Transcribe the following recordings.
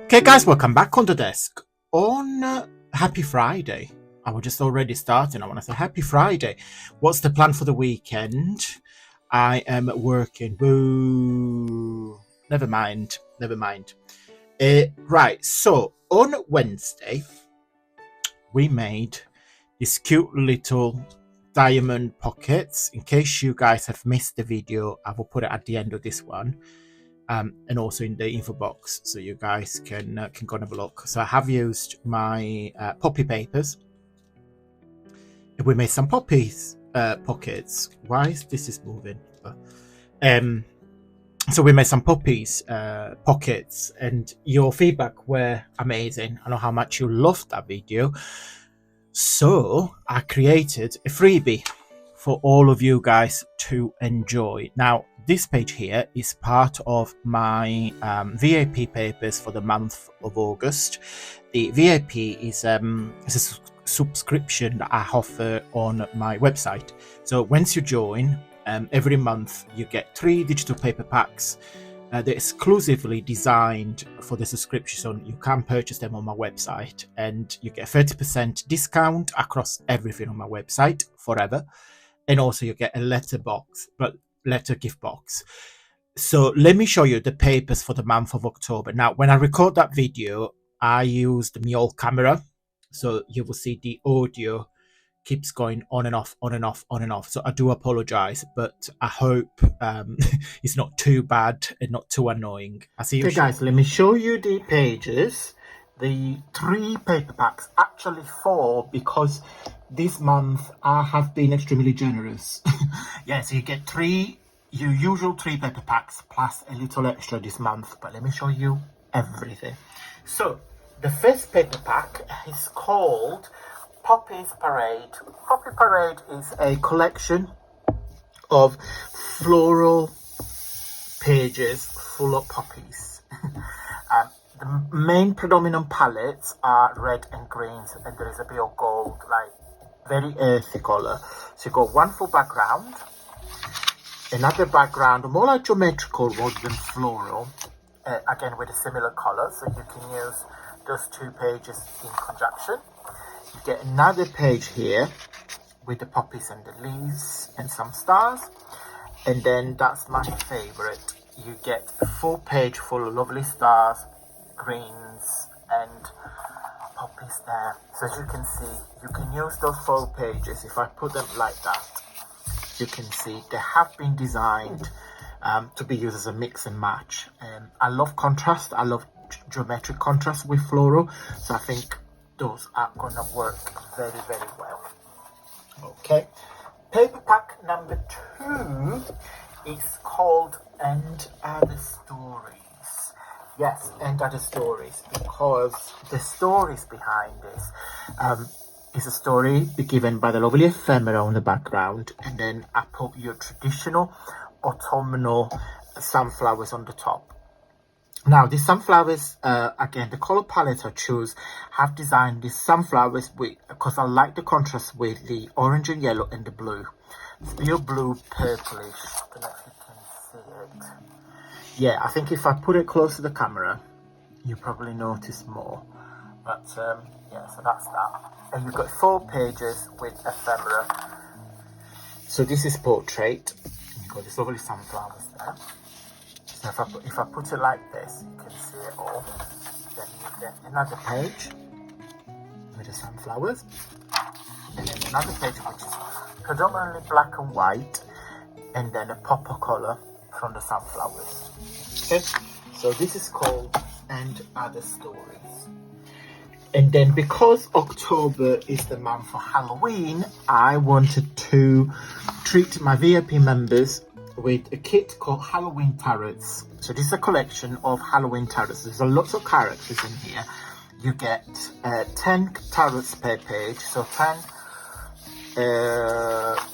Okay, guys, welcome back on the desk on Happy Friday. I was just already starting. I want to say Happy Friday. What's the plan for the weekend? I am working. Boo. Never mind. Right, so on Wednesday, we made these cute little diamond pockets. In case you guys have missed the video, I will put it at the end of this one. And also in the info box, so you guys can go and have a look. So I have used my poppy papers. We made some poppies pockets. Why is this moving? So we made some poppies pockets, and your feedback were amazing. I know how much you loved that video. So I created a freebie for all of you guys to enjoy. Now, this page here is part of my VIP papers for the month of August. The VIP is a subscription that I offer on my website. So once you join, every month you get 3 digital paper packs. They're exclusively designed for the subscription, so you can purchase them on my website, and you get 30% discount across everything on my website forever. And also you get a letter gift box. So let me show you the papers for the month of October. Now, when I record that video, I used my old camera, so you will see the audio keeps going on and off. So I do apologize, but I hope it's not too bad and not too annoying. Okay, guys, let me show you the pages. The 3 paper packs, actually 4, because this month I have been extremely generous. Yeah, so you get your usual 3 paper packs plus a little extra this month, but let me show you everything. So the first paper pack is called Poppy's Parade. Poppy Parade is a collection of floral pages full of poppies. The main predominant palettes are red and greens, and there is a bit of gold, like very earthy color. So you got one full background, another background more like geometrical rather than floral, again with a similar color, so you can use those 2 pages in conjunction. You get another page here with the poppies and the leaves and some stars, and then that's my favorite. You get a full page full of lovely stars, greens and poppies there. So as you can see, you can use those 4 pages. If I put them like that, you can see they have been designed to be used as a mix and match. I love contrast. I love geometric contrast with floral, so I think those are gonna work very, very well. Okay, paper pack number 2 is called And Other Stories. Yes, and other stories, because the stories behind this is a story given by the lovely ephemera on the background, and then I put your traditional autumnal sunflowers on the top. Now, these sunflowers, again, the color palette I choose, have designed these sunflowers because I like the contrast with the orange and yellow and the blue. It's real blue purplish. I don't know if you can see it. Yeah, I think if I put it close to the camera, you probably notice more. But yeah, so that's that. And you've got 4 pages with ephemera. So this is portrait. You've got these lovely sunflowers there. So if I put it like this, you can see it all. Then you get another page with the sunflowers. And then another page which is predominantly black and white. And then a pop of colour from the sunflowers. Okay, so this is called And Other Stories. And then because October is the month for Halloween, I wanted to treat my VIP members with a kit called Halloween Tarots. So this is a collection of Halloween tarots. There's a lot of characters in here. You get 10 tarots per page, so 10,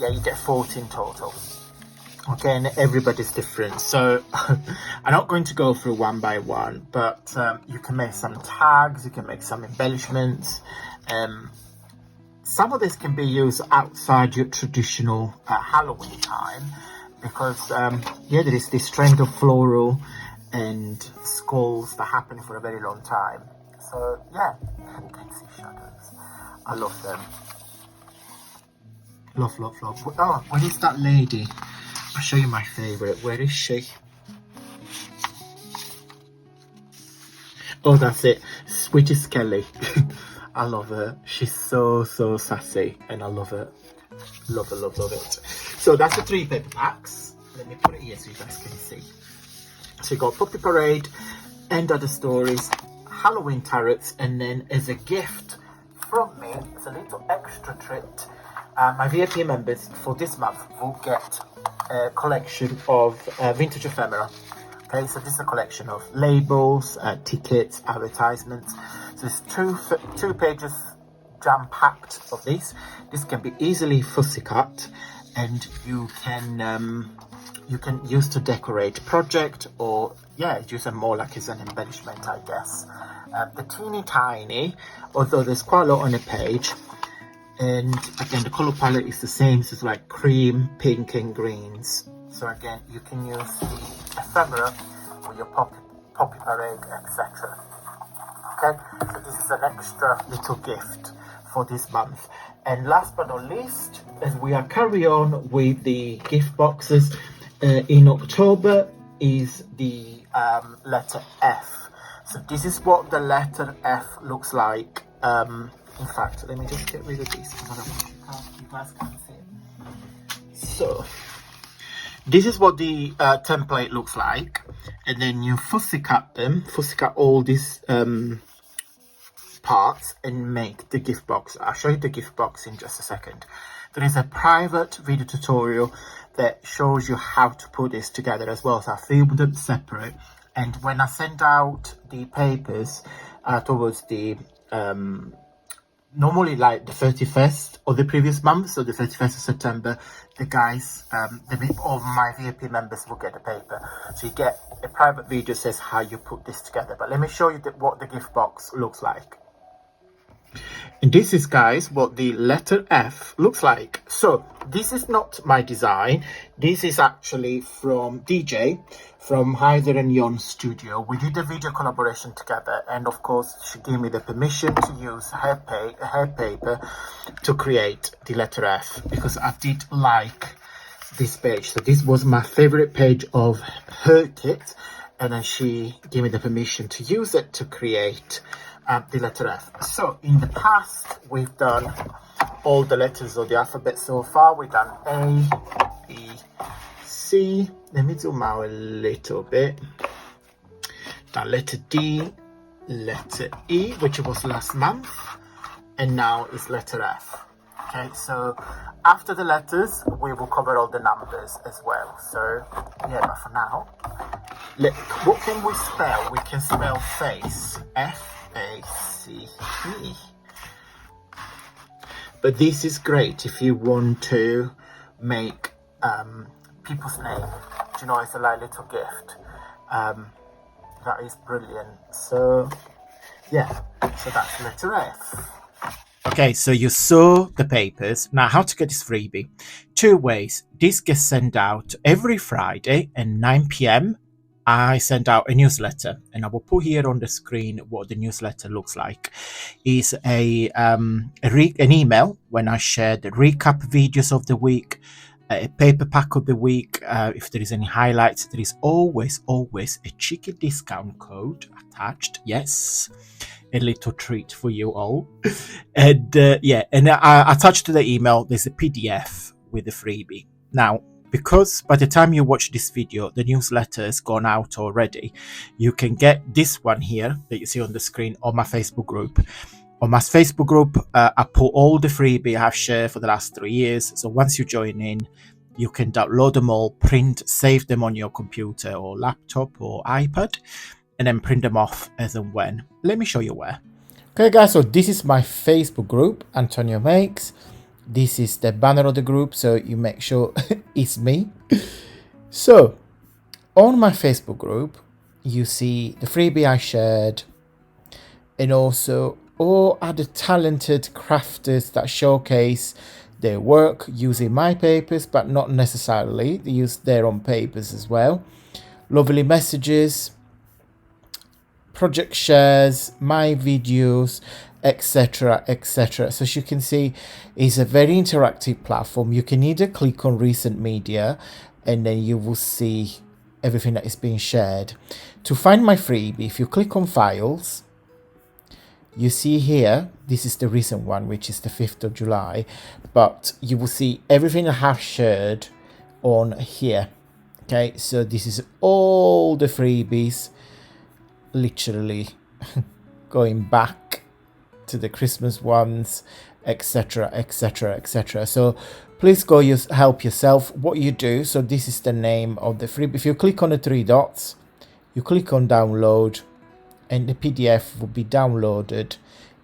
you get 14 total. Okay, and everybody's different, so I'm not going to go through one by one, but you can make some tags, you can make some embellishments. Some of this can be used outside your traditional Halloween time, because there is this trend of floral and skulls that happen for a very long time. So yeah, you can see shadows. I love them. Love. Oh, where is that lady? I'll show you my favourite. Where is she? Oh, that's it. Sweetie Skelly. I love her. She's so sassy, and I love her. Love it. So that's the 3 paper packs. Let me put it here so you guys can see. So you got Puppy Parade, End of the Stories, Halloween Tarots, and then as a gift from me, it's a little extra treat. My VIP members for this month will get a collection of vintage ephemera. Okay, so this is a collection of labels, tickets, advertisements. So it's two pages jam-packed of these. This can be easily fussy cut, and you can use to decorate project, or use them more like as an embellishment, I guess. The teeny tiny, although there's quite a lot on a page. And again, the color palette is the same, so it's like cream, pink and greens. So again, you can use the ephemera with your poppy parade, etc. Okay, so this is an extra little gift for this month. And last but not least, as we are carry on with the gift boxes, in October is the letter F. So this is what the letter F looks like. In fact, let me just get rid of this because I don't want you guys can't see it. So this is what the template looks like, and then you fussy cut all these parts and make the gift box. I'll show you the gift box in just a second. There is a private video tutorial that shows you how to put this together as well, so I filmed them separate. And when I send out the papers towards the normally like the 31st of the previous month, so the 31st of September, the guys, all my VIP members will get a paper. So you get a private video says how you put this together. But let me show you what the gift box looks like. And this is, guys, what the letter F looks like. So this is not my design. This is actually from DJ from Hyder and Yon Studio. We did a video collaboration together, and of course she gave me the permission to use her paper to create the letter F, because I did like this page. So this was my favorite page of her kit, and then she gave me the permission to use it to create the letter F. So in the past, we've done all the letters of the alphabet so far. We've done A, B, C. Let me zoom out a little bit. Done letter D, letter E, which was last month, and now it's letter F. Okay, so after the letters, we will cover all the numbers as well. So yeah, but for now, what can we spell? We can spell face, F-A-C-E. But this is great if you want to make people's name. Do you know, it's a like little gift. That is brilliant. So yeah, so that's letter F. Okay, so you saw the papers. Now, how to get this freebie? 2 ways. This gets sent out every Friday at 9 p.m. I send out a newsletter, and I will put here on the screen what the newsletter looks like. It's an email when I share the recap videos of the week, a paper pack of the week. If there is any highlights, there is always a cheeky discount code attached. Yes, a little treat for you all. And and I attached to the email, there's a PDF with the freebie. Now, because by the time you watch this video, the newsletter has gone out already, you can get this one here that you see on the screen on my Facebook group. On my Facebook group, I put all the freebie I have shared for the last 3 years. So once you join in, you can download them all, print, save them on your computer or laptop or iPad, and then print them off as and when. Let me show you where. Okay, guys, so this is my Facebook group, Antonio Makes. This is the banner of the group, so you make sure it's me. So on my Facebook group, you see the freebie I shared, and also all other talented crafters that showcase their work using my papers, but not necessarily. They use their own papers as well. Lovely messages, project shares, my videos, etc, etc. So as you can see, it's a very interactive platform. You can either click on recent media and then you will see everything that is being shared. To find my freebie, if you click on files, you see here, this is the recent one, which is the 5th of July, but you will see everything I have shared on here. Okay, so this is all the freebies, literally going back to the Christmas ones, etc, etc, etc. So please go help yourself. What you do, so this is the name of the freebie. If you click on the three dots, you click on download, and the PDF will be downloaded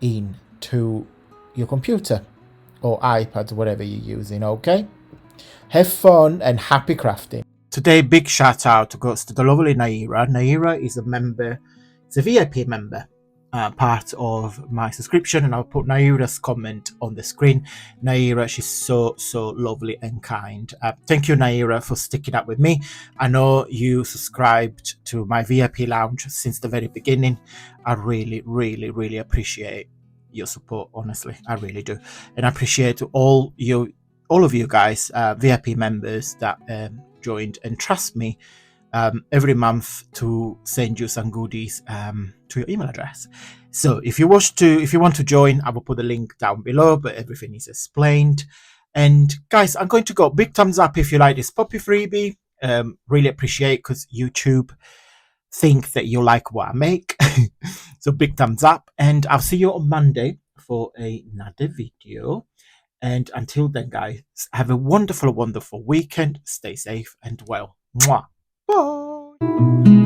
into your computer or iPad, whatever you're using. Okay, have fun and happy crafting. Today, big shout out goes to the lovely Naira. Naira is a member, it's a VIP member, part of my subscription, and I'll put Naira's comment on the screen. Naira, she's so lovely and kind. Thank you, Naira, for sticking up with me. I know you subscribed to my VIP lounge since the very beginning. I really appreciate your support. Honestly, I really do, and I appreciate all of you guys, VIP members that joined and trust me every month to send you some goodies to your email address. So if you want to join, I will put the link down below, but everything is explained. And guys, I'm going to go big thumbs up if you like this puppy freebie. Really appreciate, because YouTube think that you like what I make. So big thumbs up, and I'll see you on Monday for another video. And until then, guys, have a wonderful weekend. Stay safe and well. Mwah. Bye.